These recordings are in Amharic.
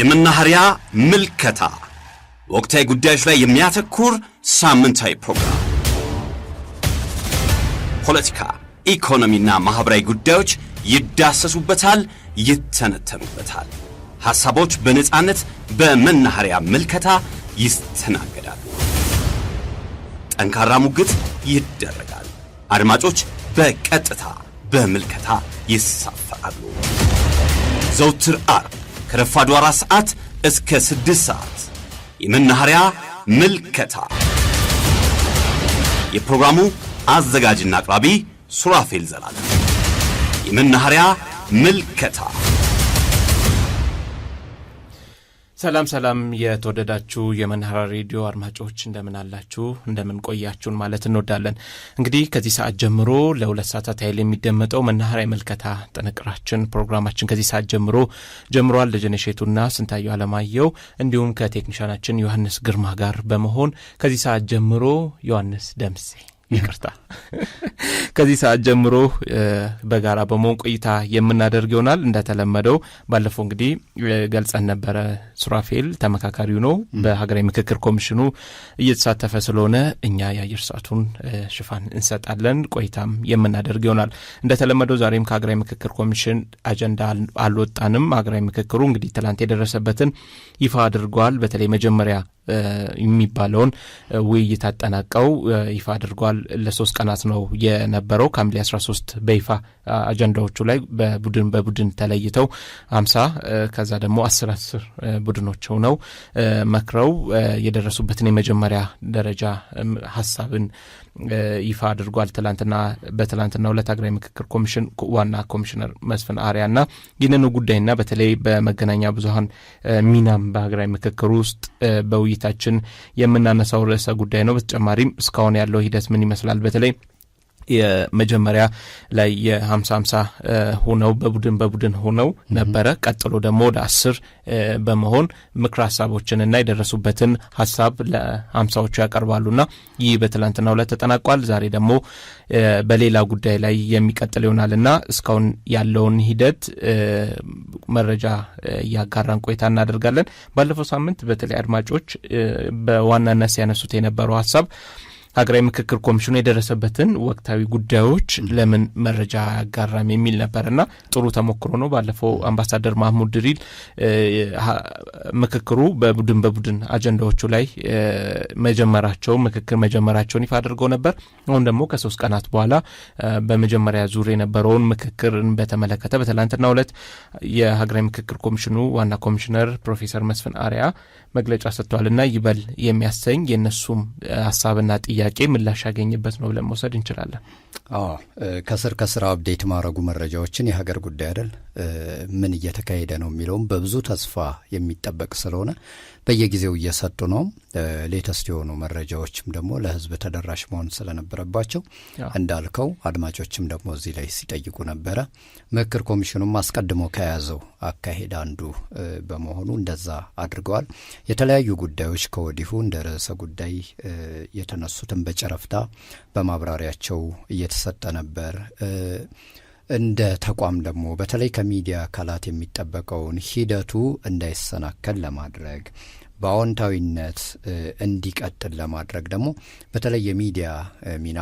የመናኸሪያ ምልከታ ወቅታዊ ጉዳዮች ላይ የሚያተኩር ሳምንታዊ ፕሮግራም። ፖለቲካ፣ ኢኮኖሚና ማህበራዊ ጉዳዮች ይዳሰሱበታል፣ ይተነተኑበታል። ሐሳቦች በነጻነት በመናኸሪያ ምልከታ ይስተናገዳሉ። ጠንካራ ሙግት ይደረጋል። አድማጮች በቀጥታ በምልከታ ይሳፈራሉ። ዘውትር አርብ ከረፋዱ 4 ሰዓት እስከ 6 ሰዓት የመናኸሪያ ምልከታ። የፕሮግራሙ አዘጋጅና አቅራቢ ሱራፌል ዘላለም። የመናኸሪያ ምልከታ። ሰላም የተወደዳችሁ የመናኸሪያ ሬዲዮ አድማጮች እንደምን አላችሁ? እንደምን ቆያችሁን ማለት እንወዳለን። እንግዲህ ከዚህ ሰዓት ጀምሮ ለ2 ሰዓታት ያህል የሚደመጠው መናኸሪያ ምልከታ ጥንቅራችን ፕሮግራማችን ከዚህ ሰዓት ጀምሯል። ደጀነሼቱና ስንታየው አለማየሁ እንዲሁም ከቴክኒሻናችን ዮሐንስ ግርማ ጋር በመሆን ከዚህ ሰዓት ጀምሮ ዮሐንስ ደምሴ ይቅርታ ከዚህ ሰዓት ጀምሮ በጋራ በመሆን ቆይታ የምናደርግ ይሆናል። እንደተለመደው ባለፈው እንግዲህ ገልጸን ነበረ ሱራፌል ተመካካሪው ነው በሀገራዊ ምክክር ኮሚሽኑ እየተሳተፈ ስለሆነ እኛ የአየር ሰዓቱን ሽፋን እንሰጣለን፣ ቆይታም የምናደርግ ይሆናል። እንደተለመደው ዛሬም ከሀገራዊ ምክክር ኮሚሽን አጀንዳ አልወጣንም። ሀገራዊ ምክክሩ እንግዲህ ትላንት የደረሰበትን ይፋ አድርጓል። በተለይ መጀመሪያ የሚባለውን ውይይት አጠናቀው ይፋ አድርጓል። ለ3 ቀናት ነው የነበረው። ከሐምሌ 13 በይፋ አጀንዳዎቹ ላይ በቡድን ተለይተው 50 ከዛ ደግሞ 10 ቡድኖች ሆነው መክረው የደረሱበትን የመጀመሪያ ደረጃ ሐሳብን ይፋ አድርጓል። በትላንትናው ዕለት ሀገራዊ ምክክር ኮሚሽን ዋና ኮሚሽነር መስፍን አርያና ይህንኑ ጉዳይና በተለይ በመገናኛ ብዙሃን ሚናም በሀገራዊ ምክክር ውስጥ በውይይታችን የምናነሳው ርዕሰ ጉዳይ ነው። በተጨማሪም እስካሁን ያለው ሂደት ምን ይመስላል፣ በተለይ የመጀመሪያ ላይ የ50-50 ሆነው በቡድን ሆነው ነበረ። ቀጥሎ ደግሞ ወደ 10 በመሆን ምክር ሐሳቦችንና የደረሱበትን ሐሳብ ለ50ዎቹ ያቀርባሉና ይህ በትላንትናው ዕለት ተጠናቋል። ዛሬ ደግሞ በሌላ ጉዳይ ላይ የሚቀጥል ይሆናልና እስካሁን ያለውን ሂደት መረጃ ያጋራን ቆይታ እናደርጋለን። ባለፈው ሳምንት በተለይ አድማጮች በዋናነት ሲያነሱት የነበረው ሐሳብ ሀገራዊ ምክክር ኮሚሽኑ የደረሰበትን ወቅታዊ ጉዳዮች ለምን መረጃ ያጋራም የሚል ነበርና ጥሩ ተሞክሮ ነው። ባለፈው አምባሳደር ማህሙድ ድሪል ምክክሩ በቡድን አጀንዳዎቹ ላይ መጀመራቸውን ይፋ አድርገው ነበር። አሁን ደግሞ ከ3 ቀናት በኋላ በመጀመሪያ ዙር የነበረውን ምክክርን በተመለከተ በትላንትናው ዕለት የሀገራዊ ምክክር ኮሚሽኑ ዋና ኮሚሽነር ፕሮፌሰር መስፍን አርያ መግለጫ ሰጥተዋልና ይበል የሚያሰኝ የነሱም ሐሳብና ጥያቄ ምላሽ ያገኝበት ነው ብለን መውሰድ እንችላለን። ከስር አፕዴት ማድረጉ መረጃዎችን የሀገር ጉዳይ አይደል ምን እየተካሄደ ነው የሚለውም በብዙ ተስፋ የሚጠበቅ ስለሆነ በየጊዜው እየሰጡ ነው። ሌተስት የሆኑ መረጃዎችም ደግሞ ለሕዝብ ተደራሽ መሆን ስለነበረባቸው እንዳልከው አድማጮችም ደግሞ እዚህ ላይ ሲጠይቁ ነበረ። ምክክር ኮሚሽኑም አስቀድሞ ከያዘው አካሄድ አንዱ በመሆኑ እንደዛ አድርገዋል። የተለያዩ ጉዳዮች ከወዲሁ እንደ ርዕሰ ጉዳይ የተነሱትን በጨረፍታ በማብራሪያቸው እየተሰጠ ነበር። እንደ ተቋም ደግሞ በተለይ ከሚዲያ አካላት የሚጠበቀውን ሂደቱ እንዳይሰናከል ለማድረግ በአዎንታዊነት እንዲቀጥል ለማድረግ ደግሞ በተለይ የሚዲያ ሚና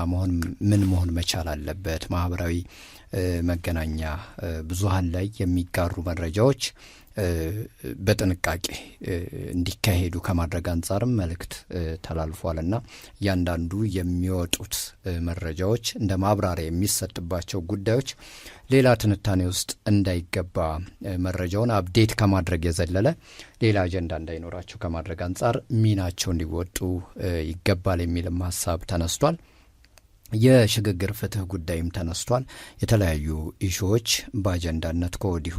መሆን መቻል አለበት። ማህበራዊ መገናኛ ብዙሃን ላይ የሚጋሩ መረጃዎች በጥንቃቄ እንዲካሄዱ ከማድረግ አንጻርም መልእክት ተላልፏልና እያንዳንዱ የሚወጡት መረጃዎች እንደ ማብራሪያ የሚሰጥባቸው ጉዳዮች ሌላ ትንታኔ ውስጥ እንዳይገባ መረጃውን አፕዴት ከማድረግ የዘለለ ሌላ አጀንዳ እንዳይኖራቸው ከማድረግ አንጻር ሚናቸው እንዲወጡ ይገባል የሚልም ሀሳብ ተነስቷል። የሽግግር ፍትህ ጉዳይም ተነስቷል። የተለያዩ ኢሹዎች በአጀንዳነት ከወዲሁ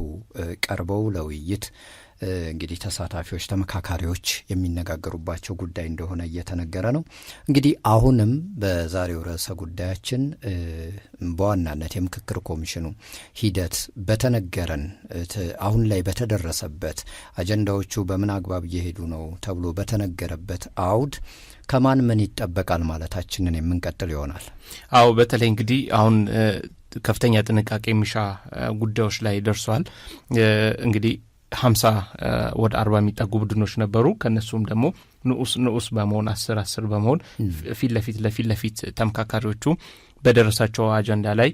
ቀርበው ለውይይት እንግዲህ ተሳታፊዎች ተመካካሪዎች የሚነጋገሩባቸው ጉዳይ እንደሆነ እየተነገረ ነው። እንግዲህ አሁንም በዛሬው ርዕሰ ጉዳያችን በዋናነት የምክክር ኮሚሽኑ ሂደት በተነገረን አሁን ላይ በተደረሰበት አጀንዳዎቹ በምን አግባብ እየሄዱ ነው ተብሎ በተነገረበት አውድ ከማን ምን ይጠበቃል ማለታችንን የምንቀጥል ይሆናል። አዎ በተለይ እንግዲህ አሁን ከፍተኛ ጥንቃቄ የሚሻ ጉዳዮች ላይ ደርሷል። እንግዲህ 50 ወደ 40 የሚጠጉ ቡድኖች ነበሩ። ከነሱም ደግሞ ንዑስ በመሆን 10 በመሆን ፊት ለፊት ተመካካሪዎቹ በደረሳቸው አጀንዳ ላይ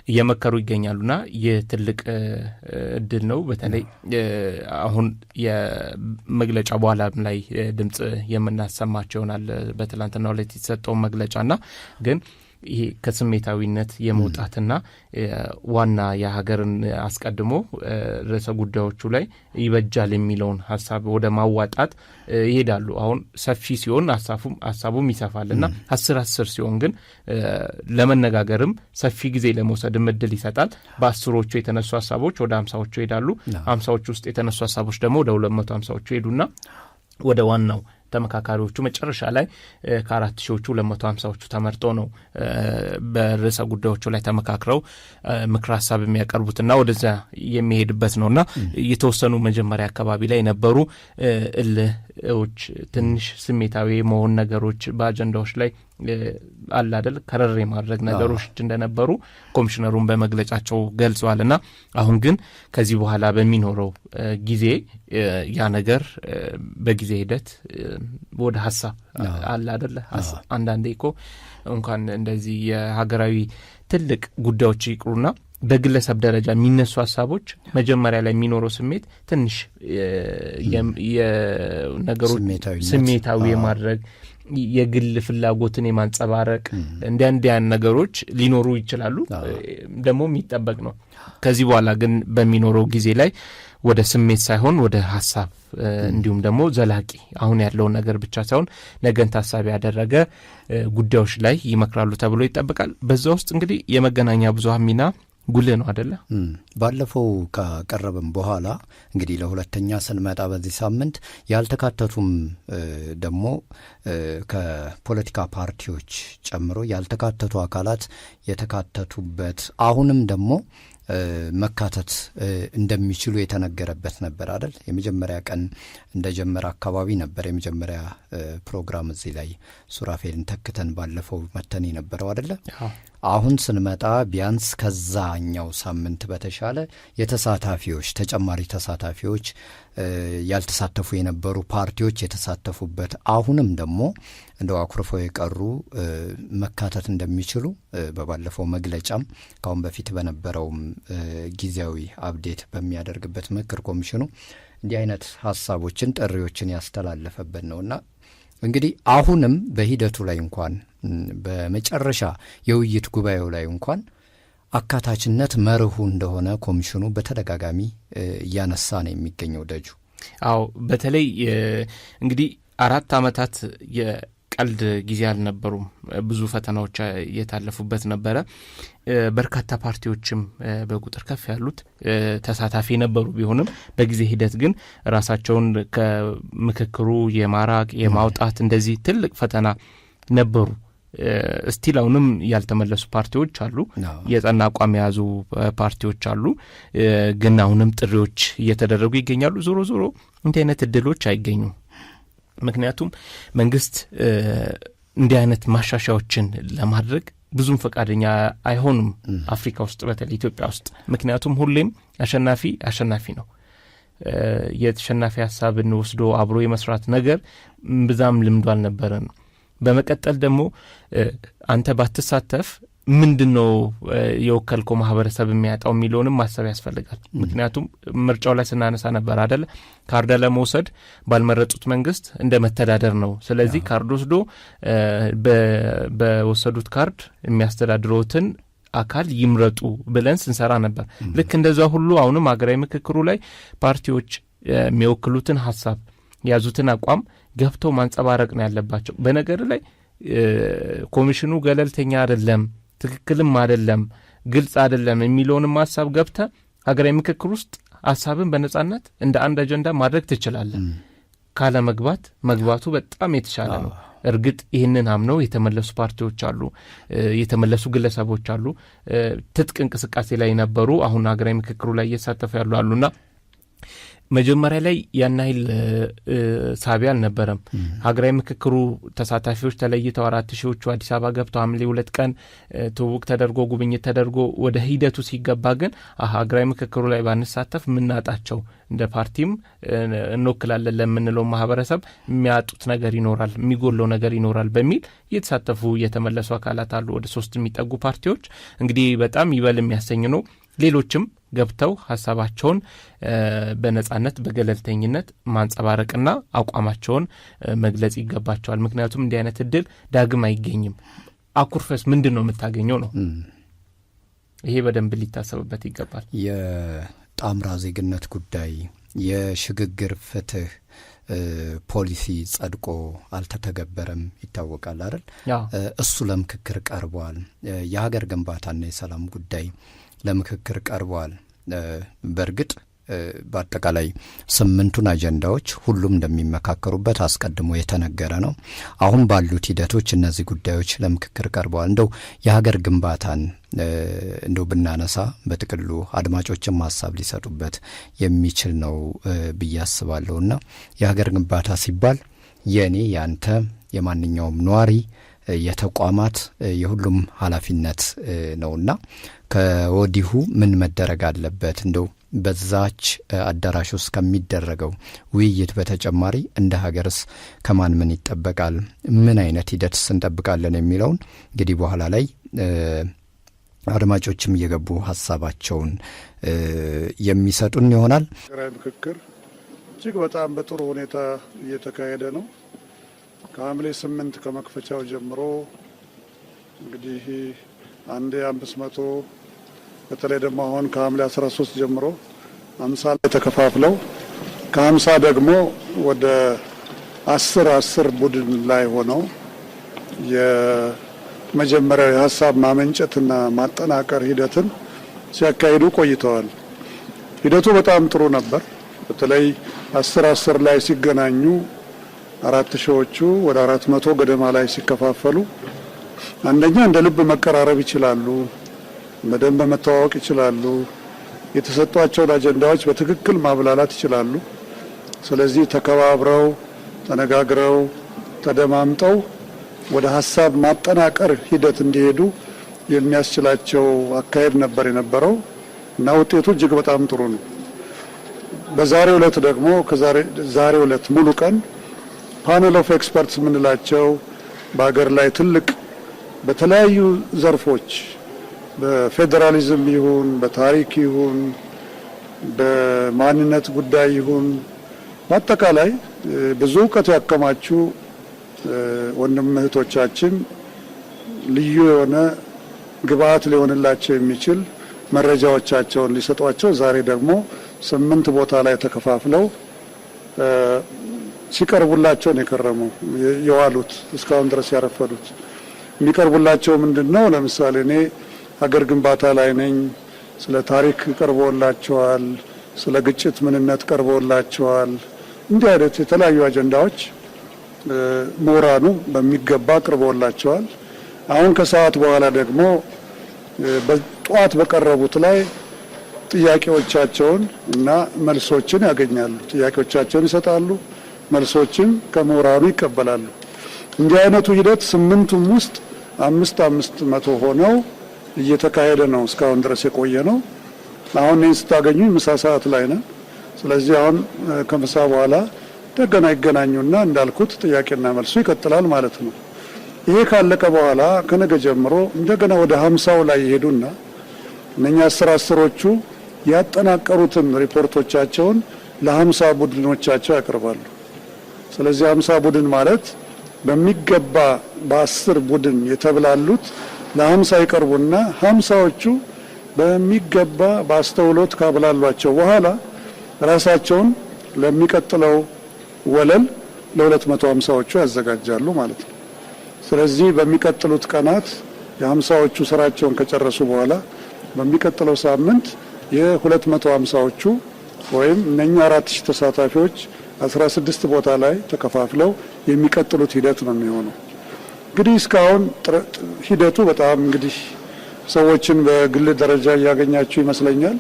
እየመከሩ ይገኛሉና የትልቅ እድል ነው። በተለይ አሁን የመግለጫ በኋላም ላይ ድምጽ የምናሰማቸው ይሆናል በትላንትናው ዕለት የተሰጠው መግለጫና ግን ይሄ ከስሜታዊነት የመውጣትና ዋና የሀገርን አስቀድሞ ርዕሰ ጉዳዮቹ ላይ ይበጃል የሚለውን ሀሳብ ወደ ማዋጣት ይሄዳሉ። አሁን ሰፊ ሲሆን ሀሳቡም ይሰፋልና 10 ሲሆን ግን ለመነጋገርም ሰፊ ጊዜ ለመውሰድ እድል ይሰጣል። በ10ዎቹ የተነሱ ሀሳቦች ወደ 50ዎቹ ይሄዳሉ። 50ዎቹ ውስጥ የተነሱ ሀሳቦች ደግሞ ወደ 250ዎቹ ይሄዱና ወደ ዋናው ተመካካሪዎቹ መጨረሻ ላይ ከ4000ዎቹ 250ዎቹ ተመርጠው ነው በርዕሰ ጉዳዮቹ ላይ ተመካክረው ምክር ሀሳብ የሚያቀርቡትና ወደዛ የሚሄድበት ነውና የተወሰኑ መጀመሪያ አካባቢ ላይ የነበሩ እልዎች ትንሽ ስሜታዊ መሆን ነገሮች በአጀንዳዎች ላይ አለ አይደል ከረር ማድረግ ነገሮች እንደነበሩ ኮሚሽነሩን በመግለጫቸው ገልጸዋልና አሁን ግን ከዚህ በኋላ በሚኖረው ጊዜ ያ ነገር በጊዜ ሂደት ወደ ሀሳብ አለ አይደል አንዳንዴ እኮ እንኳን እንደዚህ የሀገራዊ ትልቅ ጉዳዮች ይቅሩና በግለሰብ ደረጃ የሚነሱ ሀሳቦች መጀመሪያ ላይ የሚኖረው ስሜት ትንሽ የነገሮች ስሜታዊ ማድረግ የግል ፍላጎትን የማንጸባረቅ እንዲያን ነገሮች ሊኖሩ ይችላሉ። ደግሞ የሚጠበቅ ነው። ከዚህ በኋላ ግን በሚኖረው ጊዜ ላይ ወደ ስሜት ሳይሆን ወደ ሀሳብ እንዲሁም ደግሞ ዘላቂ አሁን ያለው ነገር ብቻ ሳይሆን ነገን ታሳቢ ያደረገ ጉዳዮች ላይ ይመክራሉ ተብሎ ይጠበቃል። በዛ ውስጥ እንግዲህ የመገናኛ ብዙሃን ሚና ጉልህ ነው አይደለ? ባለፈው ከቀረበም በኋላ እንግዲህ ለሁለተኛ ስንመጣ በዚህ ሳምንት ያልተካተቱም ደግሞ ከፖለቲካ ፓርቲዎች ጨምሮ ያልተካተቱ አካላት የተካተቱበት አሁንም ደግሞ መካተት እንደሚችሉ የተነገረበት ነበር አይደል? የመጀመሪያ ቀን እንደጀመረ አካባቢ ነበር የመጀመሪያ ፕሮግራም እዚህ ላይ ሱራፌልን ተክተን ባለፈው መተን የነበረው አይደለ? አሁን ስንመጣ ቢያንስ ከዛኛው ሳምንት በተሻለ የተሳታፊዎች ተጨማሪ ተሳታፊዎች ያልተሳተፉ የነበሩ ፓርቲዎች የተሳተፉበት አሁንም ደግሞ እንደው አኩርፈው የቀሩ መካተት እንደሚችሉ በባለፈው መግለጫም ካሁን በፊት በነበረውም ጊዜያዊ አፕዴት በሚያደርግበት ምክር ኮሚሽኑ እንዲህ አይነት ሀሳቦችን ጥሪዎችን ያስተላለፈበት ነውና እንግዲህ አሁንም በሂደቱ ላይ እንኳን በመጨረሻ የውይይት ጉባኤው ላይ እንኳን አካታችነት መርሁ እንደሆነ ኮሚሽኑ በተደጋጋሚ እያነሳ ነው የሚገኘው። ደጁ አዎ፣ በተለይ እንግዲህ 4 ዓመታት የቀልድ ጊዜ አልነበሩም። ብዙ ፈተናዎች የታለፉበት ነበረ። በርካታ ፓርቲዎችም በቁጥር ከፍ ያሉት ተሳታፊ ነበሩ። ቢሆንም በጊዜ ሂደት ግን ራሳቸውን ከምክክሩ የማራቅ የማውጣት እንደዚህ ትልቅ ፈተና ነበሩ። ስቲላውንም ያልተመለሱ ፓርቲዎች አሉ፣ የጸና አቋም የያዙ ፓርቲዎች አሉ። ግን አሁንም ጥሪዎች እየተደረጉ ይገኛሉ። ዞሮ እንዲህ አይነት እድሎች አይገኙም። ምክንያቱም መንግስት እንዲህ አይነት ማሻሻያዎችን ለማድረግ ብዙም ፈቃደኛ አይሆንም አፍሪካ ውስጥ በተለይ ኢትዮጵያ ውስጥ። ምክንያቱም ሁሌም አሸናፊ ነው። የተሸናፊ ሀሳብን ወስዶ አብሮ የመስራት ነገር ብዛም ልምዱ አልነበረን። በመቀጠል ደግሞ አንተ ባትሳተፍ ምንድነው የወከልከው ማህበረሰብ የሚያጣው የሚለውንም ማሰብ ያስፈልጋል። ምክንያቱም ምርጫው ላይ ስናነሳ ነበር አይደል? ካርድ ለመውሰድ ባልመረጡት መንግስት እንደ መተዳደር ነው። ስለዚህ ካርድ ወስዶ በወሰዱት ካርድ የሚያስተዳድሩትን አካል ይምረጡ ብለን ስንሰራ ነበር። ልክ እንደዛ ሁሉ አሁንም ሀገራዊ ምክክሩ ላይ ፓርቲዎች የሚወክሉትን ሀሳብ ያዙትን አቋም ገብተው ማንጸባረቅ ነው ያለባቸው። በነገር ላይ ኮሚሽኑ ገለልተኛ አይደለም፣ ትክክልም አይደለም፣ ግልጽ አይደለም የሚለውንም ሀሳብ ገብተ ሀገራዊ ምክክር ውስጥ ሀሳብን በነጻነት እንደ አንድ አጀንዳ ማድረግ ትችላለህ። ካለ መግባቱ በጣም የተሻለ ነው። እርግጥ ይህንን አምነው የተመለሱ ፓርቲዎች አሉ፣ የተመለሱ ግለሰቦች አሉ፣ ትጥቅ እንቅስቃሴ ላይ ነበሩ፣ አሁን ሀገራዊ ምክክሩ ላይ እየተሳተፉ ያሉ አሉና መጀመሪያ ላይ ያን ያህል ሳቢ አልነበረም። ሀገራዊ ምክክሩ ተሳታፊዎች ተለይተው 4000ዎቹ አዲስ አበባ ገብተው ሐምሌ 2 ቀን ትውውቅ ተደርጎ ጉብኝት ተደርጎ ወደ ሂደቱ ሲገባ ግን ሀገራዊ ምክክሩ ላይ ባንሳተፍ ምናጣቸው እንደ ፓርቲም እንወክላለን ለምንለው ማህበረሰብ የሚያጡት ነገር ይኖራል፣ የሚጎለው ነገር ይኖራል በሚል እየተሳተፉ የተመለሱ አካላት አሉ። ወደ 3 የሚጠጉ ፓርቲዎች እንግዲህ በጣም ይበል የሚያሰኝ ነው። ሌሎችም ገብተው ሀሳባቸውን በነጻነት በገለልተኝነት ማንጸባረቅና አቋማቸውን መግለጽ ይገባቸዋል። ምክንያቱም እንዲህ አይነት እድል ዳግም አይገኝም። አኩርፈስ ምንድነው የምታገኘው ነው። ይሄ በደንብ ሊታሰብበት ይገባል። የጣምራ ዜግነት ጉዳይ፣ የሽግግር ፍትህ ፖሊሲ ጸድቆ አልተተገበረም ይታወቃል አይደል? እሱ ለምክክር ቀርቧል። የሀገር ግንባታና የሰላም ጉዳይ ለምክክር ቀርቧል። በእርግጥ በአጠቃላይ 8ቱን አጀንዳዎች ሁሉም እንደሚመካከሩበት አስቀድሞ የተነገረ ነው። አሁን ባሉት ሂደቶች እነዚህ ጉዳዮች ለምክክር ቀርበዋል። እንደው የሀገር ግንባታን እንደው ብናነሳ በጥቅሉ አድማጮችም ሀሳብ ሊሰጡበት የሚችል ነው ብዬ አስባለሁና የሀገር ግንባታ ሲባል የእኔ ያንተ የማንኛውም ነዋሪ የተቋማት የሁሉም ኃላፊነት ነውና ከወዲሁ ምን መደረግ አለበት? እንደው በዛች አዳራሽ ውስጥ ከሚደረገው ውይይት በተጨማሪ እንደ ሀገርስ ከማን ምን ይጠበቃል? ምን አይነት ሂደትስ እንጠብቃለን? የሚለውን እንግዲህ በኋላ ላይ አድማጮችም እየገቡ ሀሳባቸውን የሚሰጡን ይሆናል። ሀገራዊ ምክክር እጅግ በጣም በጥሩ ሁኔታ እየተካሄደ ነው። ከሐምሌ 8 ከመክፈቻው ጀምሮ እንግዲህ 500 በተለይ ደግሞ አሁን ከሐምሌ 13 ጀምሮ 50 ላይ ተከፋፍለው ከ50 ደግሞ ወደ 10 ቡድን ላይ ሆነው የመጀመሪያው የሀሳብ ማመንጨትና ማጠናቀር ሂደትን ሲያካሂዱ ቆይተዋል። ሂደቱ በጣም ጥሩ ነበር። በተለይ 10 ላይ ሲገናኙ 4000ዎቹ ወደ 400 ገደማ ላይ ሲከፋፈሉ አንደኛ እንደ ልብ መቀራረብ ይችላሉ፣ በደንብ መተዋወቅ ይችላሉ፣ የተሰጧቸውን አጀንዳዎች በትክክል ማብላላት ይችላሉ። ስለዚህ ተከባብረው ተነጋግረው ተደማምጠው ወደ ሀሳብ ማጠናቀር ሂደት እንዲሄዱ የሚያስችላቸው አካሄድ ነበር የነበረው እና ውጤቱ እጅግ በጣም ጥሩ ነው። በዛሬው ዕለት ደግሞ ዛሬው ዕለት ሙሉ ቀን ፓነል ኦፍ ኤክስፐርትስ የምንላቸው በሀገር ላይ ትልቅ በተለያዩ ዘርፎች በፌዴራሊዝም ይሁን በታሪክ ይሁን በማንነት ጉዳይ ይሁን በአጠቃላይ ብዙ እውቀት ያከማቹ ወንድም እህቶቻችን ልዩ የሆነ ግብአት ሊሆንላቸው የሚችል መረጃዎቻቸውን ሊሰጧቸው ዛሬ ደግሞ 8 ቦታ ላይ ተከፋፍለው ሲቀርቡላቸው ነው የከረመው የዋሉት እስካሁን ድረስ ያረፈዱት። የሚቀርቡላቸው ምንድነው? ለምሳሌ እኔ ሀገር ግንባታ ላይ ነኝ፣ ስለ ታሪክ ቀርቦላቸዋል፣ ስለ ግጭት ምንነት ቀርቦላቸዋል። እንዲህ አይነት የተለያዩ አጀንዳዎች ምሁራኑ በሚገባ ቀርቦላቸዋል። አሁን ከሰዓት በኋላ ደግሞ በጠዋት በቀረቡት ላይ ጥያቄዎቻቸውን እና መልሶችን ያገኛሉ። ጥያቄዎቻቸውን ይሰጣሉ፣ መልሶችን ከምሁራኑ ይቀበላሉ። እንዲህ አይነቱ ሂደት 8ቱም ውስጥ 500 ሆነው እየተካሄደ ነው እስካሁን ድረስ የቆየ ነው። አሁን ይህን ስታገኙ ምሳ ሰዓት ላይ ነን። ስለዚህ አሁን ከምሳ በኋላ እንደገና ይገናኙና እንዳልኩት ጥያቄና መልሱ ይቀጥላል ማለት ነው። ይሄ ካለቀ በኋላ ከነገ ጀምሮ እንደገና ወደ 50 ላይ ይሄዱና እነኛ 10ዎቹ ያጠናቀሩትን ሪፖርቶቻቸውን ለ50 ቡድኖቻቸው ያቀርባሉ። ስለዚህ 50 ቡድን ማለት በሚገባ በ10 ቡድን የተብላሉት ለ50 ይቀርቡና 50ዎቹ በሚገባ በአስተውሎት ካብላሏቸው በኋላ ራሳቸውን ለሚቀጥለው ወለል ለ250ዎቹ ያዘጋጃሉ ማለት ነው። ስለዚህ በሚቀጥሉት ቀናት የ50ዎቹ ስራቸውን ከጨረሱ በኋላ በሚቀጥለው ሳምንት የ250ዎቹ ወይም እነኛ 4000 ተሳታፊዎች 16 ቦታ ላይ ተከፋፍለው የሚቀጥሉት ሂደት ነው የሚሆነው። እንግዲህ እስካሁን ሂደቱ በጣም እንግዲህ ሰዎችን በግል ደረጃ እያገኛችሁ ይመስለኛል።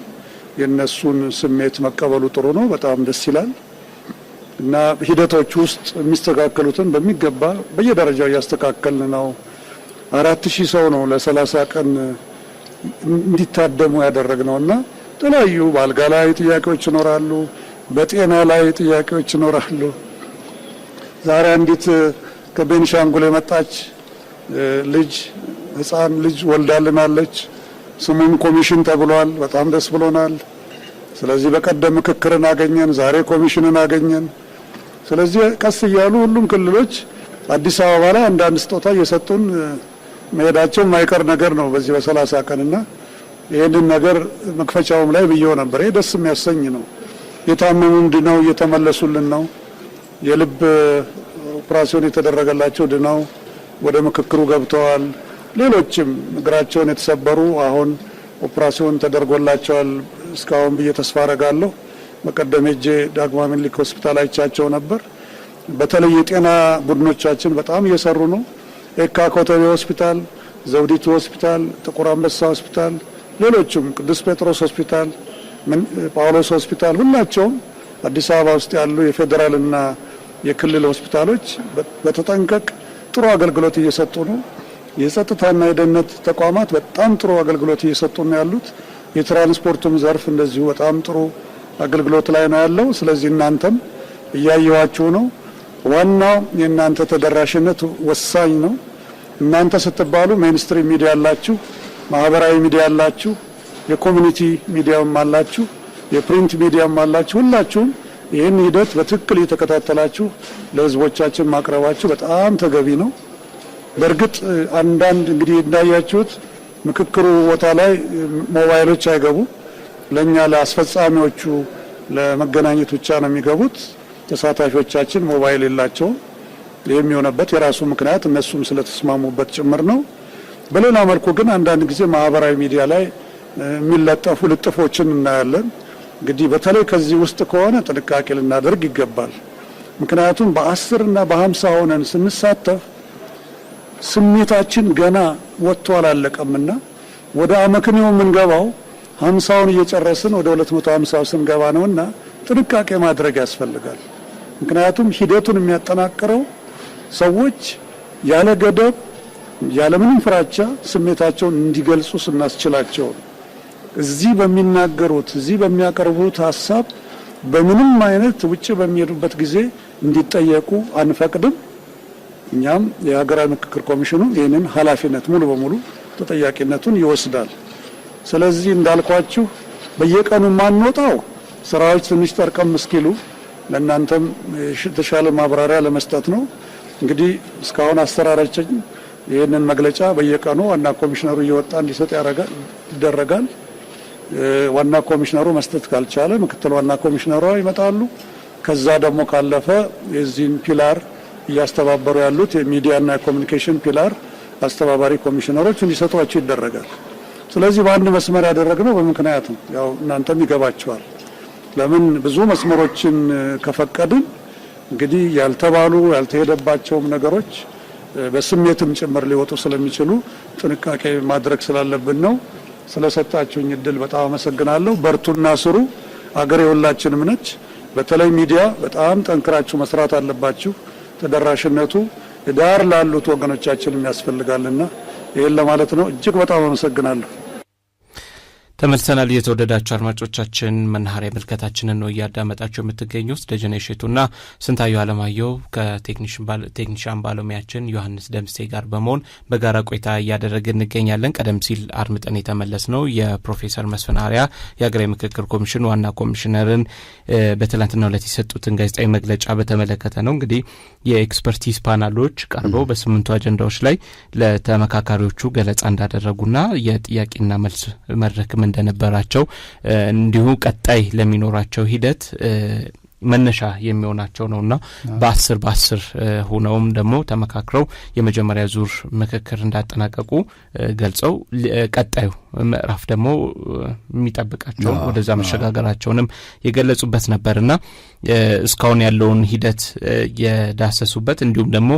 የነሱን ስሜት መቀበሉ ጥሩ ነው። በጣም ደስ ይላል እና ሂደቶች ውስጥ የሚስተካከሉትን በሚገባ በየደረጃው እያስተካከልን ነው። 4000 ሰው ነው ለ30 ቀን እንዲታደሙ ያደረግነውና የተለያዩ በአልጋ ላይ ጥያቄዎች ይኖራሉ፣ በጤና ላይ ጥያቄዎች ይኖራሉ። ዛሬ አንዲት ከቤኒሻንጉል የመጣች ልጅ ህፃን ልጅ ወልዳልናለች። ስሙን ኮሚሽን ተብሏል። በጣም ደስ ብሎናል። ስለዚህ በቀደም ምክክርን አገኘን፣ ዛሬ ኮሚሽንን አገኘን። ስለዚህ ቀስ እያሉ ሁሉም ክልሎች አዲስ አበባ ላይ አንዳንድ ስጦታ እየሰጡን መሄዳቸው የማይቀር ነገር ነው በዚህ በ30 ቀንና ይህንን ነገር መክፈቻውም ላይ ብየው ነበር። ይህ ደስ የሚያሰኝ ነው። የታመሙም ድነው እየተመለሱልን ነው። የልብ ኦፕራሲዮን የተደረገላቸው ድነው ወደ ምክክሩ ገብተዋል። ሌሎችም እግራቸውን የተሰበሩ አሁን ኦፕራሲዮን ተደርጎላቸዋል እስካሁን ብዬ ተስፋ አረጋለሁ። በቀደም ሄጄ ዳግማዊ ምኒልክ ሆስፒታል አይቻቸው ነበር። በተለይ የጤና ቡድኖቻችን በጣም እየሰሩ ነው። ኤካ ኮተቤ ሆስፒታል፣ ዘውዲቱ ሆስፒታል፣ ጥቁር አንበሳ ሆስፒታል፣ ሌሎችም ቅዱስ ጴጥሮስ ሆስፒታል፣ ጳውሎስ ሆስፒታል፣ ሁላቸውም አዲስ አበባ ውስጥ ያሉ የፌዴራልና የክልል ሆስፒታሎች በተጠንቀቅ ጥሩ አገልግሎት እየሰጡ ነው። የጸጥታና የደህንነት ተቋማት በጣም ጥሩ አገልግሎት እየሰጡ ነው ያሉት። የትራንስፖርቱም ዘርፍ እንደዚሁ በጣም ጥሩ አገልግሎት ላይ ነው ያለው። ስለዚህ እናንተም እያየዋችሁ ነው። ዋናው የእናንተ ተደራሽነት ወሳኝ ነው። እናንተ ስትባሉ ሜንስትሪም ሚዲያ አላችሁ፣ ማህበራዊ ሚዲያ አላችሁ፣ የኮሚኒቲ ሚዲያም አላችሁ፣ የፕሪንት ሚዲያም አላችሁ። ሁላችሁም ይህን ሂደት በትክክል እየተከታተላችሁ ለህዝቦቻችን ማቅረባችሁ በጣም ተገቢ ነው። በእርግጥ አንዳንድ እንግዲህ እንዳያችሁት ምክክሩ ቦታ ላይ ሞባይሎች አይገቡ። ለኛ ለአስፈጻሚዎቹ ለመገናኘት ብቻ ነው የሚገቡት። ተሳታፊዎቻችን ሞባይል የላቸውም። የሚሆነበት የራሱ ምክንያት እነሱም ስለተስማሙበት ጭምር ነው። በሌላ መልኩ ግን አንዳንድ ጊዜ ማህበራዊ ሚዲያ ላይ የሚለጠፉ ልጥፎችን እናያለን። እንግዲህ በተለይ ከዚህ ውስጥ ከሆነ ጥንቃቄ ልናደርግ ይገባል። ምክንያቱም በ10 እና በ50 ሆነን ስንሳተፍ ስሜታችን ገና ወጥቶ አላለቀምና ወደ አመክንዮ የምንገባው 50ውን እየጨረስን ወደ 250 ስንገባ ነውና ጥንቃቄ ማድረግ ያስፈልጋል። ምክንያቱም ሂደቱን የሚያጠናክረው ሰዎች ያለ ገደብ ያለ ምንም ፍራቻ ስሜታቸውን እንዲገልጹ ስናስችላቸው እዚህ በሚናገሩት እዚህ በሚያቀርቡት ሐሳብ በምንም አይነት ውጭ በሚሄዱበት ጊዜ እንዲጠየቁ አንፈቅድም። እኛም የሀገራዊ ምክክር ኮሚሽኑ ይህንን ኃላፊነት ሙሉ በሙሉ ተጠያቂነቱን ይወስዳል። ስለዚህ እንዳልኳችሁ በየቀኑ ማንወጣው ስራዎች ትንሽ ጠርቀም እስኪሉ ለእናንተም የተሻለ ማብራሪያ ለመስጠት ነው። እንግዲህ እስካሁን አሰራራችን ይህንን መግለጫ በየቀኑ ዋና ኮሚሽነሩ እየወጣ እንዲሰጥ ይደረጋል። ዋና ኮሚሽነሩ መስጠት ካልቻለ ምክትል ዋና ኮሚሽነሩ ይመጣሉ። ከዛ ደግሞ ካለፈ የዚህን ፒላር እያስተባበሩ ያሉት የሚዲያና የኮሚኒኬሽን ፒላር አስተባባሪ ኮሚሽነሮች እንዲሰጧቸው ይደረጋል። ስለዚህ በአንድ መስመር ያደረግነው በምክንያት ነው። ያው እናንተም ይገባቸዋል። ለምን ብዙ መስመሮችን ከፈቀድን እንግዲህ ያልተባሉ ያልተሄደባቸውም ነገሮች በስሜትም ጭምር ሊወጡ ስለሚችሉ ጥንቃቄ ማድረግ ስላለብን ነው። ስለሰጣችሁኝ እድል በጣም አመሰግናለሁ። በርቱና ስሩ። አገር የሁላችንም ነች። በተለይ ሚዲያ በጣም ጠንክራችሁ መስራት አለባችሁ። ተደራሽነቱ ዳር ላሉት ወገኖቻችንም ያስፈልጋልና ይሄን ለማለት ነው። እጅግ በጣም አመሰግናለሁ። ተመልሰናል። የተወደዳችሁ አድማጮቻችን መናኸሪያ ምልከታችንን ነው እያዳመጣችሁ የምትገኙት። ደጀኔ ሼቱና ስንታየሁ አለማየሁ ከቴክኒሻን ባለሙያችን ዮሐንስ ደምሴ ጋር በመሆን በጋራ ቆይታ እያደረግን እንገኛለን። ቀደም ሲል አድምጠን የተመለስ ነው የፕሮፌሰር መስፍን አርአያ የሀገራዊ ምክክር ኮሚሽን ዋና ኮሚሽነርን በትላንትናው ዕለት የሰጡትን ጋዜጣዊ መግለጫ በተመለከተ ነው። እንግዲህ የኤክስፐርቲዝ ፓናሎች ቀርበው በ8 አጀንዳዎች ላይ ለተመካካሪዎቹ ገለጻ እንዳደረጉና የጥያቄና መልስ መድረክም እንደነበራቸው እንዲሁ ቀጣይ ለሚኖራቸው ሂደት መነሻ የሚሆናቸው ነውና በ10 ሆነውም ደግሞ ተመካክረው የመጀመሪያ ዙር ምክክር እንዳጠናቀቁ ገልጸው ቀጣዩ ምዕራፍ ደግሞ የሚጠብቃቸው ወደዛ መሸጋገራቸውንም የገለጹበት ነበርና እስካሁን ያለውን ሂደት የዳሰሱበት እንዲሁም ደግሞ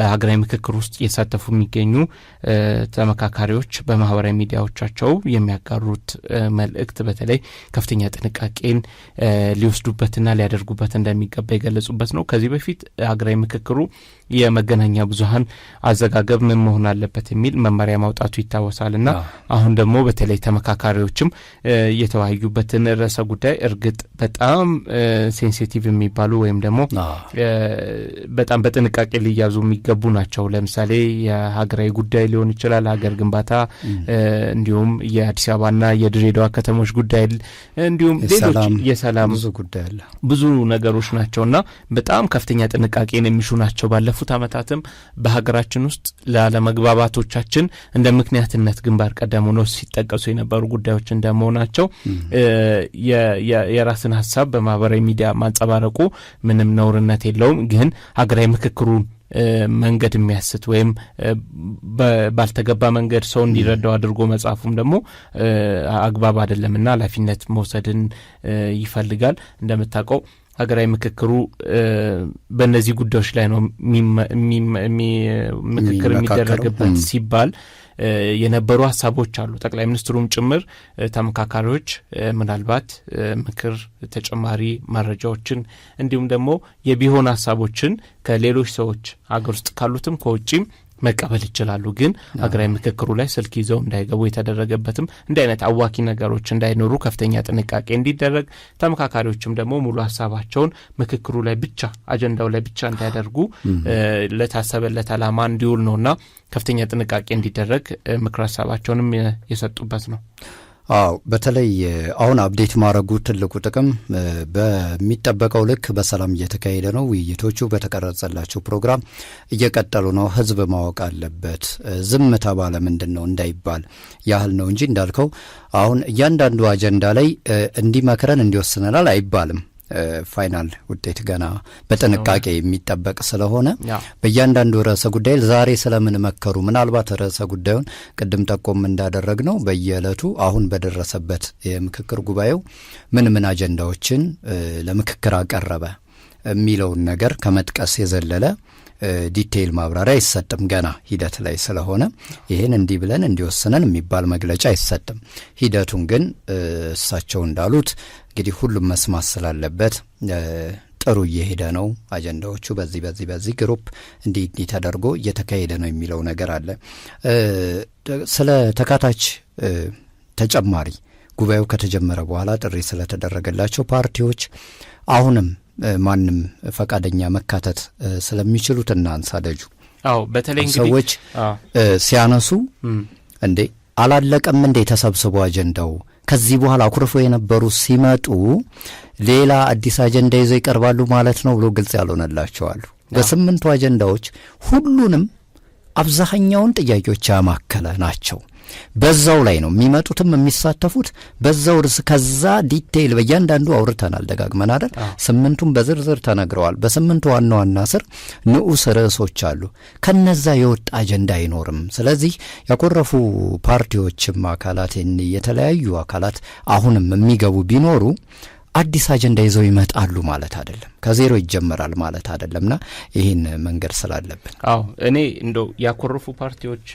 ሀገራዊ ምክክር ውስጥ እየተሳተፉ የሚገኙ ተመካካሪዎች በማህበራዊ ሚዲያዎቻቸው የሚያጋሩት መልእክት በተለይ ከፍተኛ ጥንቃቄን ሊወስዱበትና ሊያደርጉበት እንደሚገባ የገለጹበት ነው። ከዚህ በፊት ሀገራዊ ምክክሩ የመገናኛ ብዙሃን አዘጋገብ ምን መሆን አለበት የሚል መመሪያ ማውጣቱ ይታወሳልና አሁን ደግሞ በተለይ ተመካካሪዎችም የተወያዩበትን ርዕሰ ጉዳይ እርግጥ በጣም ሴንሲቲቭ የሚባሉ ወይም ደግሞ በጣም በጥንቃቄ ሊያዙ የሚገቡ ናቸው። ለምሳሌ የሀገራዊ ጉዳይ ሊሆን ይችላል፣ ሀገር ግንባታ፣ እንዲሁም የአዲስ አበባና የድሬዳዋ ከተሞች ጉዳይ፣ እንዲሁም ሌሎች የሰላም ብዙ ነገሮች ናቸውና በጣም ከፍተኛ ጥንቃቄን የሚሹ ናቸው። ባለፉት ዓመታትም በሀገራችን ውስጥ ለአለመግባባቶቻችን እንደ ምክንያትነት ግንባር ቀደም ሆነው ሲጠቀሱ የነበሩ ጉዳዮች እንደመሆናቸው የራስን ሀሳብ በማህበራዊ ሚዲያ ማንጸባረቁ ምንም ነውርነት የለውም። ግን ሀገራዊ ምክክሩን መንገድ የሚያስት ወይም ባልተገባ መንገድ ሰው እንዲረዳው አድርጎ መጻፉም ደግሞ አግባብ አይደለምና ኃላፊነት መውሰድን ይፈልጋል። እንደምታውቀው ሀገራዊ ምክክሩ በእነዚህ ጉዳዮች ላይ ነው ምክክር የሚደረግበት ሲባል የነበሩ ሀሳቦች አሉ። ጠቅላይ ሚኒስትሩም ጭምር ተመካካሪዎች ምናልባት ምክር ተጨማሪ መረጃዎችን እንዲሁም ደግሞ የቢሆን ሀሳቦችን ከሌሎች ሰዎች ሀገር ውስጥ ካሉትም ከውጪም መቀበል ይችላሉ። ግን ሀገራዊ ምክክሩ ላይ ስልክ ይዘው እንዳይገቡ የተደረገበትም እንዲህ አይነት አዋኪ ነገሮች እንዳይኖሩ ከፍተኛ ጥንቃቄ እንዲደረግ፣ ተመካካሪዎችም ደግሞ ሙሉ ሀሳባቸውን ምክክሩ ላይ ብቻ አጀንዳው ላይ ብቻ እንዳያደርጉ ለታሰበለት ዓላማ እንዲውል ነውና ከፍተኛ ጥንቃቄ እንዲደረግ ምክር ሀሳባቸውንም የሰጡበት ነው። በተለይ አሁን አፕዴት ማድረጉ ትልቁ ጥቅም በሚጠበቀው ልክ በሰላም እየተካሄደ ነው። ውይይቶቹ በተቀረጸላቸው ፕሮግራም እየቀጠሉ ነው። ህዝብ ማወቅ አለበት። ዝም ተባለ ምንድን ነው እንዳይባል ያህል ነው እንጂ እንዳልከው አሁን እያንዳንዱ አጀንዳ ላይ እንዲመክረን እንዲወስነናል አይባልም። ፋይናል ውጤት ገና በጥንቃቄ የሚጠበቅ ስለሆነ በእያንዳንዱ ርዕሰ ጉዳይ ዛሬ ስለምን መከሩ ምናልባት ርዕሰ ጉዳዩን ቅድም ጠቆም እንዳደረግ ነው በየዕለቱ አሁን በደረሰበት የምክክር ጉባኤው ምን አጀንዳዎችን ለምክክር አቀረበ የሚለውን ነገር ከመጥቀስ የዘለለ ዲቴይል ማብራሪያ አይሰጥም። ገና ሂደት ላይ ስለሆነ ይህን እንዲህ ብለን እንዲወስነን የሚባል መግለጫ አይሰጥም። ሂደቱን ግን እሳቸው እንዳሉት እንግዲህ ሁሉም መስማት ስላለበት ጥሩ እየሄደ ነው። አጀንዳዎቹ በዚህ ግሩፕ እንዲህ ተደርጎ እየተካሄደ ነው የሚለው ነገር አለ። ስለ ተካታች ተጨማሪ ጉባኤው ከተጀመረ በኋላ ጥሪ ስለተደረገላቸው ፓርቲዎች አሁንም ማንም ፈቃደኛ መካተት ስለሚችሉት እናንሳ። ደጁ በተለይ ሰዎች ሲያነሱ እንዴ አላለቀም እንዴ ተሰብስቦ አጀንዳው ከዚህ በኋላ አኩርፎ የነበሩ ሲመጡ ሌላ አዲስ አጀንዳ ይዘው ይቀርባሉ ማለት ነው ብሎ ግልጽ ያልሆነላቸዋሉ። በስምንቱ አጀንዳዎች ሁሉንም አብዛኛውን ጥያቄዎች ያማከለ ናቸው። በዛው ላይ ነው የሚመጡትም የሚሳተፉት በዛው ርዕስ ከዛ ዲቴይል በእያንዳንዱ አውርተናል ደጋግመን አይደል። ስምንቱም በዝርዝር ተነግረዋል። በስምንቱ ዋና ዋና ስር ንዑስ ርዕሶች አሉ። ከነዛ የወጣ አጀንዳ አይኖርም። ስለዚህ ያኮረፉ ፓርቲዎችም አካላት የተለያዩ አካላት አሁንም የሚገቡ ቢኖሩ አዲስ አጀንዳ ይዘው ይመጣሉ ማለት አይደለም፣ ከዜሮ ይጀመራል ማለት አይደለምና ይህን መንገድ ስላለብን እኔ እንደው ያኮረፉ ፓርቲዎች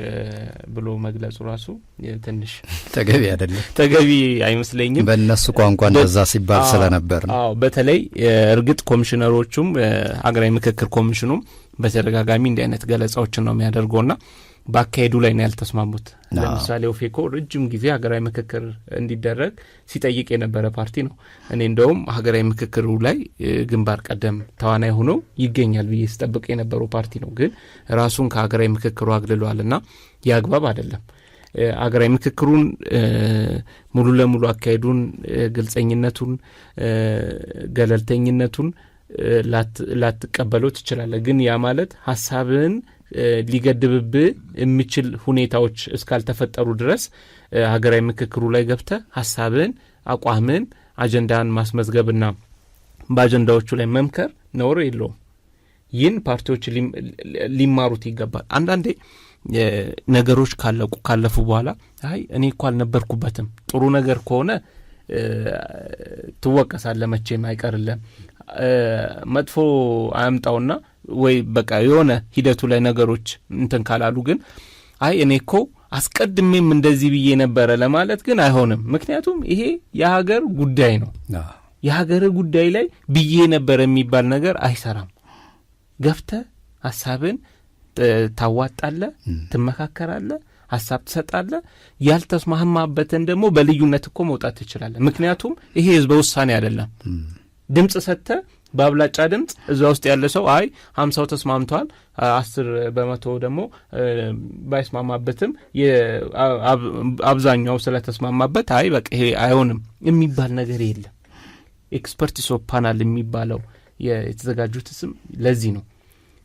ብሎ መግለጹ ራሱ ትንሽ ተገቢ አይደለም፣ ተገቢ አይመስለኝም። በእነሱ ቋንቋ እንደዛ ሲባል ስለነበር ነው። በተለይ እርግጥ ኮሚሽነሮቹም ሀገራዊ ምክክር ኮሚሽኑም በተደጋጋሚ እንዲህ አይነት ገለጻዎችን ነው የሚያደርገውና ባካሄዱ ላይ ነው ያልተስማሙት። ለምሳሌ ኦፌኮ ረጅም ጊዜ ሀገራዊ ምክክር እንዲደረግ ሲጠይቅ የነበረ ፓርቲ ነው። እኔ እንደውም ሀገራዊ ምክክሩ ላይ ግንባር ቀደም ተዋናይ ሆኖ ይገኛል ብዬ ስጠብቅ የነበረው ፓርቲ ነው። ግን ራሱን ከሀገራዊ ምክክሩ አግልሏልና ያግባብ አይደለም። ሀገራዊ ምክክሩን ሙሉ ለሙሉ አካሄዱን፣ ግልጸኝነቱን፣ ገለልተኝነቱን ላትቀበለው ትችላለህ። ግን ያ ማለት ሀሳብን ሊገድብብህ የሚችል ሁኔታዎች እስካልተፈጠሩ ድረስ ሀገራዊ ምክክሩ ላይ ገብተህ ሀሳብን፣ አቋምን፣ አጀንዳን ማስመዝገብና በአጀንዳዎቹ ላይ መምከር ነውር የለውም። ይህን ፓርቲዎች ሊማሩት ይገባል። አንዳንዴ ነገሮች ካለፉ በኋላ አይ እኔ እኮ አልነበርኩበትም፣ ጥሩ ነገር ከሆነ ትወቀሳለህ፣ መቼም አይቀርልህም። መጥፎ አያምጣውና ወይ በቃ የሆነ ሂደቱ ላይ ነገሮች እንትን ካላሉ ግን አይ እኔ እኮ አስቀድሜም እንደዚህ ብዬ ነበረ ለማለት ግን አይሆንም። ምክንያቱም ይሄ የሀገር ጉዳይ ነው። የሀገር ጉዳይ ላይ ብዬ ነበረ የሚባል ነገር አይሰራም። ገፍተህ ሀሳብን ታዋጣለህ፣ ትመካከራለህ፣ ሀሳብ ትሰጣለህ። ያልተስማማበትን ደግሞ በልዩነት እኮ መውጣት ትችላለህ። ምክንያቱም ይሄ ህዝበ ውሳኔ አይደለም። ድምጽ ሰጥተህ በአብላጫ ድምጽ እዛ ውስጥ ያለ ሰው አይ 50 ተስማምቷል 10% ደግሞ ባይስማማበትም አብዛኛው ስለተስማማበት አይ በቃ ይሄ አይሆንም የሚባል ነገር የለም። ኤክስፐርቲስ ኦፍ ፓናል የሚባለው የተዘጋጁት ስም ለዚህ ነው።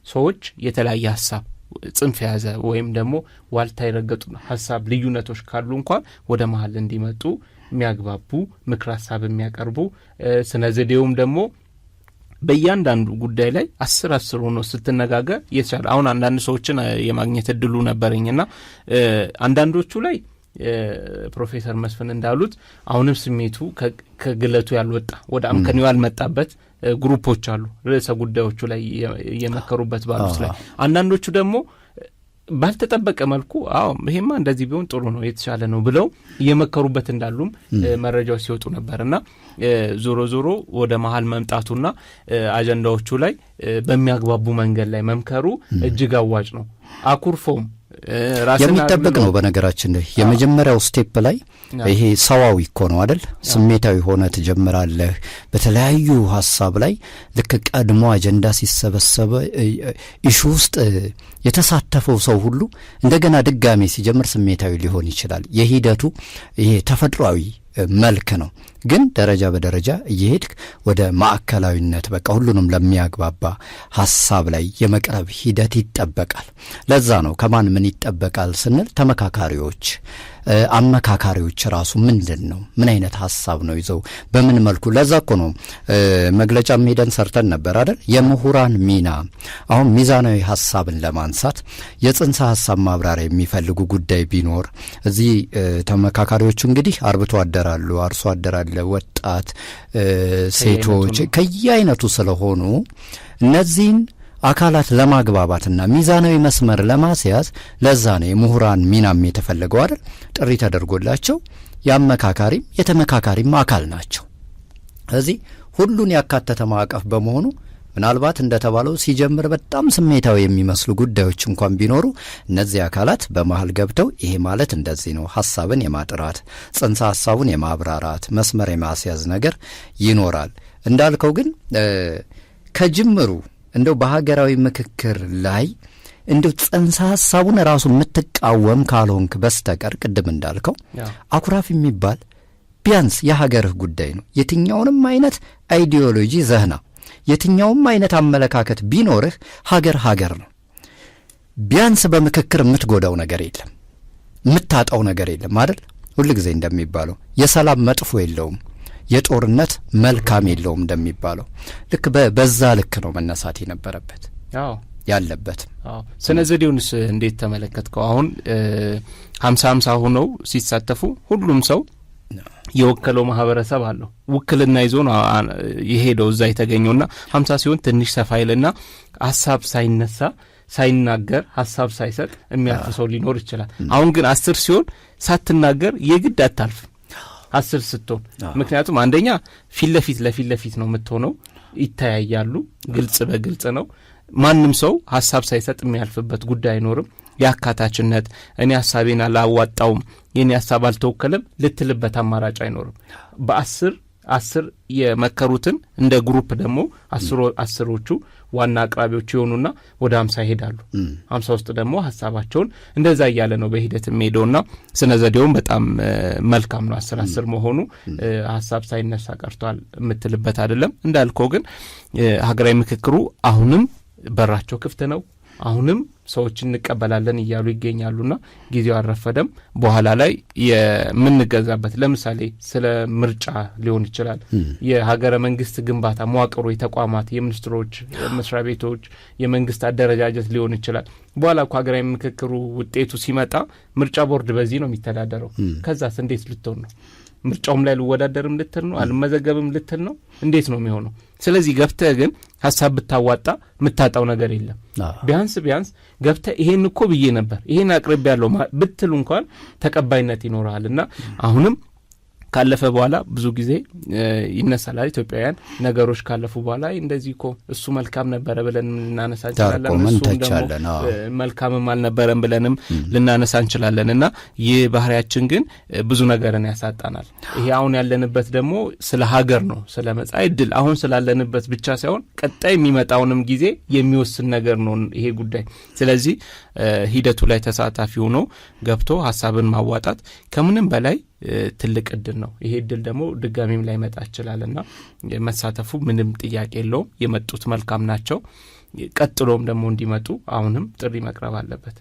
ሰዎች የተለያየ ሀሳብ ጽንፍ የያዘ ወይም ደግሞ ዋልታ የረገጡ ሀሳብ ልዩነቶች ካሉ እንኳን ወደ መሀል እንዲመጡ የሚያግባቡ ምክር ሀሳብ የሚያቀርቡ ስነ ዘዴውም ደግሞ በእያንዳንዱ ጉዳይ ላይ 10 ሆኖ ስትነጋገር የተሻለ። አሁን አንዳንድ ሰዎችን የማግኘት እድሉ ነበረኝና አንዳንዶቹ ላይ ፕሮፌሰር መስፍን እንዳሉት አሁንም ስሜቱ ከግለቱ ያልወጣ ወደ አምከኒው ያልመጣበት ግሩፖች አሉ፣ ርዕሰ ጉዳዮቹ ላይ የመከሩበት ባሉት ላይ። አንዳንዶቹ ደግሞ ባልተጠበቀ መልኩ ይሄማ እንደዚህ ቢሆን ጥሩ ነው የተሻለ ነው ብለው እየመከሩበት እንዳሉም መረጃዎች ሲወጡ ነበርና ዞሮ ዞሮ ወደ መሀል መምጣቱና አጀንዳዎቹ ላይ በሚያግባቡ መንገድ ላይ መምከሩ እጅግ አዋጭ ነው። አኩርፎም የሚጠበቅ ነው። በነገራችን ላይ የመጀመሪያው ስቴፕ ላይ ይሄ ሰዋዊ እኮ ነው አይደል? ስሜታዊ ሆነ ትጀምራለህ። በተለያዩ ሀሳብ ላይ ልክ ቀድሞ አጀንዳ ሲሰበሰበ ኢሹ ውስጥ የተሳተፈው ሰው ሁሉ እንደገና ድጋሜ ሲጀምር ስሜታዊ ሊሆን ይችላል። የሂደቱ ይሄ ተፈጥሯዊ መልክ ነው። ግን ደረጃ በደረጃ እየሄድክ ወደ ማዕከላዊነት በቃ ሁሉንም ለሚያግባባ ሀሳብ ላይ የመቅረብ ሂደት ይጠበቃል። ለዛ ነው ከማን ምን ይጠበቃል ስንል ተመካካሪዎች፣ አመካካሪዎች ራሱ ምንድን ነው ምን አይነት ሀሳብ ነው ይዘው በምን መልኩ። ለዛ እኮ ነው መግለጫ ሄደን ሰርተን ነበር አይደል? የምሁራን ሚና አሁን ሚዛናዊ ሀሳብን ለማንሳት የጽንሰ ሀሳብ ማብራሪያ የሚፈልጉ ጉዳይ ቢኖር እዚህ ተመካካሪዎቹ እንግዲህ አርብቶ አደራሉ፣ አርሶ አደራለ፣ ወጣት፣ ሴቶች ከየአይነቱ ስለሆኑ እነዚህን አካላት ለማግባባትና ሚዛናዊ መስመር ለማስያዝ ለዛ ነው የምሁራን ሚናም የተፈለገው አይደል? ጥሪ ተደርጎላቸው የአመካካሪም የተመካካሪም አካል ናቸው። ስለዚህ ሁሉን ያካተተ ማዕቀፍ በመሆኑ ምናልባት እንደተባለው ሲጀምር በጣም ስሜታዊ የሚመስሉ ጉዳዮች እንኳን ቢኖሩ እነዚህ አካላት በመሃል ገብተው ይሄ ማለት እንደዚህ ነው ሀሳብን የማጥራት ጽንሰ ሀሳቡን የማብራራት መስመር የማስያዝ ነገር ይኖራል። እንዳልከው ግን ከጅምሩ እንደው በሀገራዊ ምክክር ላይ እንደው ጽንሰ ሀሳቡን ራሱ የምትቃወም ካልሆንክ በስተቀር ቅድም እንዳልከው አኩራፊ የሚባል ቢያንስ የሀገርህ ጉዳይ ነው። የትኛውንም አይነት አይዲዮሎጂ ዘህና የትኛውም አይነት አመለካከት ቢኖርህ ሀገር ነው። ቢያንስ በምክክር የምትጎዳው ነገር የለም፣ የምታጣው ነገር የለም አይደል? ሁልጊዜ እንደሚባለው የሰላም መጥፎ የለውም፣ የጦርነት መልካም የለውም እንደሚባለው ልክ በዛ ልክ ነው መነሳት የነበረበት ያለበት። ስነ ዘዴውንስ እንዴት ተመለከትከው? አሁን 50-50 ሆነው ሲሳተፉ ሁሉም ሰው የወከለው ማህበረሰብ አለው። ውክልና ይዞ ነው የሄደው እዛ የተገኘውና 50 ሲሆን ትንሽ ሰፋ ይልና ሀሳብ ሳይነሳ ሳይናገር ሀሳብ ሳይሰጥ የሚያልፍ ሰው ሊኖር ይችላል። አሁን ግን 10 ሲሆን ሳትናገር የግድ አታልፍ 10 ስትሆን። ምክንያቱም አንደኛ ፊት ለፊት ነው የምትሆነው፣ ይተያያሉ፣ ግልጽ በግልጽ ነው። ማንም ሰው ሀሳብ ሳይሰጥ የሚያልፍበት ጉዳይ አይኖርም። ያካታችነት እኔ ሀሳቤን አላዋጣውም የኔ ሀሳብ አልተወከለም ልትልበት አማራጭ አይኖርም። በ10 የመከሩትን እንደ ግሩፕ ደግሞ 10ዎቹ ዋና አቅራቢዎች ይሆኑና ወደ 50 ይሄዳሉ። 50 ውስጥ ደግሞ ሀሳባቸውን እንደዛ እያለ ነው በሂደት የሚሄደውና ስነ ዘዴውም በጣም መልካም ነው። 10 መሆኑ ሀሳብ ሳይነሳ ቀርቷል የምትልበት አይደለም። እንዳልከው ግን ሀገራዊ ምክክሩ አሁንም በራቸው ክፍት ነው። አሁንም ሰዎች እንቀበላለን እያሉ ይገኛሉና ጊዜው አልረፈደም። በኋላ ላይ የምንገዛበት ለምሳሌ ስለ ምርጫ ሊሆን ይችላል፣ የሀገረ መንግስት ግንባታ መዋቅሩ፣ የተቋማት፣ የሚኒስትሮች መስሪያ ቤቶች፣ የመንግስት አደረጃጀት ሊሆን ይችላል። በኋላ እኮ ሀገራዊ ምክክሩ ውጤቱ ሲመጣ ምርጫ ቦርድ በዚህ ነው የሚተዳደረው። ከዛስ እንዴት ልትሆን ነው? ምርጫውም ላይ ልወዳደርም ልትል ነው? አልመዘገብም ልትል ነው? እንዴት ነው የሚሆነው? ስለዚህ ገብተህ ግን ሀሳብ ብታዋጣ የምታጣው ነገር የለም። ቢያንስ ገብተህ ይሄን እኮ ብዬ ነበር ይሄን አቅርቤ ያለው ብትል እንኳን ተቀባይነት ይኖርሃልና አሁንም ካለፈ በኋላ ብዙ ጊዜ ይነሳል ኢትዮጵያውያን ነገሮች ካለፉ በኋላ እንደዚህ እኮ እሱ መልካም ነበር ብለን ልናነሳ እንችላለን፣ እሱ ደግሞ መልካምም አልነበረም ብለንም ልናነሳ እንችላለንና ይህ ባህሪያችን ግን ብዙ ነገርን ያሳጣናል። ይሄ አሁን ያለንበት ደግሞ ስለ ሀገር ነው፣ ስለ መጻኢ ዕድል አሁን ስላለንበት ብቻ ሳይሆን ቀጣይ የሚመጣውንም ጊዜ የሚወስን ነገር ነው ይሄ ጉዳይ። ስለዚህ ሂደቱ ላይ ተሳታፊ ሆኖ ገብቶ ሀሳብን ማዋጣት ከምንም በላይ ትልቅ እድል ነው። ይሄ እድል ደግሞ ድጋሚም ላይ መጣ ይችላልና መሳተፉ ምንም ጥያቄ የለውም። የመጡት መልካም ናቸው። ቀጥሎም ደግሞ እንዲመጡ አሁንም ጥሪ መቅረብ አለበት።